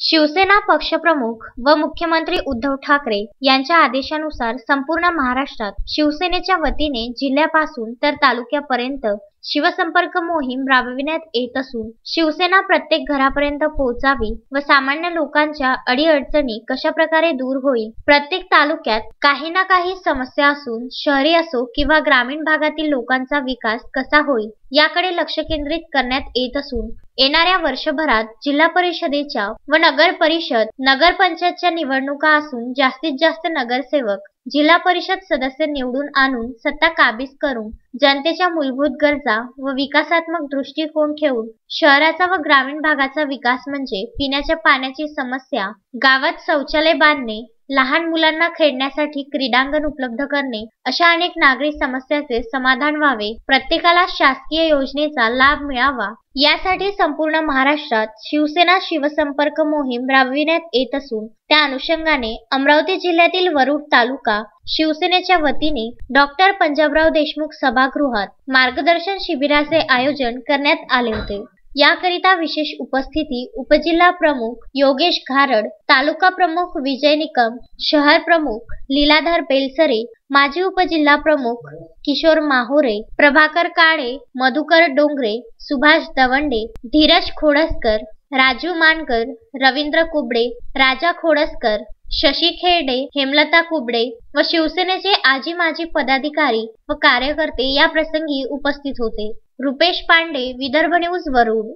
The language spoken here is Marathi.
शिवसेना पक्षप्रमुख व मुख्यमंत्री उद्धव ठाकरे यांच्या आदेशानुसार संपूर्ण महाराष्ट्रात शिवसेनेच्या वतीने जिल्ह्यापासून तर तालुक्यापर्यंत शिवसंपर्क मोहीम राबविण्यात येत असून शिवसेना प्रत्येक घरापर्यंत पोहोचावी व सामान्य लोकांच्या अडीअडचणी कशा प्रकारे दूर होईल, प्रत्येक तालुक्यात काही ना काही समस्या असून शहरी असो किंवा ग्रामीण भागातील लोकांचा विकास कसा होईल याकडे लक्ष केंद्रित करण्यात येत असून येणाऱ्या वर्षभरात जिल्हा परिषदेच्या व नगर परिषद नगरपंचायतच्या निवडणुका असून जास्तीत जास्त नगरसेवक जिल्हा परिषद सदस्य निवडून आणून सत्ता काबीज करून जनतेच्या मूलभूत गरजा व विकासात्मक दृष्टिकोन ठेवून शहराचा व ग्रामीण भागाचा विकास म्हणजे पिण्याच्या पाण्याची समस्या, गावात शौचालय बांधणे, लहान मुलांना खेळण्यासाठी क्रीडांगण उपलब्ध करणे अशा अनेक नागरी समस्यांचे समाधान व्हावे, प्रत्येकाला शासकीय योजनेचा लाभ मिळावा यासाठी संपूर्ण महाराष्ट्रात शिवसेना शिवसंपर्क मोहीम राबविण्यात येत असून त्या अनुषंगाने अमरावती जिल्ह्यातील वरुड तालुका शिवसेनेच्या वतीने डॉक्टर पंजाबराव देशमुख सभागृहात मार्गदर्शन शिबिराचे आयोजन करण्यात आले होते। याकरिता विशेष उपस्थिती उपजिल्हा प्रमुख योगेश घारड, तालुका प्रमुख विजय निकम, शहर प्रमुख लीलाधर बेलसरे, माजी उपजिल्हा प्रमुख किशोर माहोरे, प्रभाकर काळे, मधुकर डोंगरे, सुभाष दवंडे, धीरज खोडसकर, राजू मानकर, रवींद्र कुबडे, राजा खोडसकर, शशी खेरडे, हेमलता कुबडे व शिवसेनेचे आजी माजी पदाधिकारी व कार्यकर्ते या प्रसंगी उपस्थित होते। रुपेश पांडे, विदर्भ न्यूज, वरुड।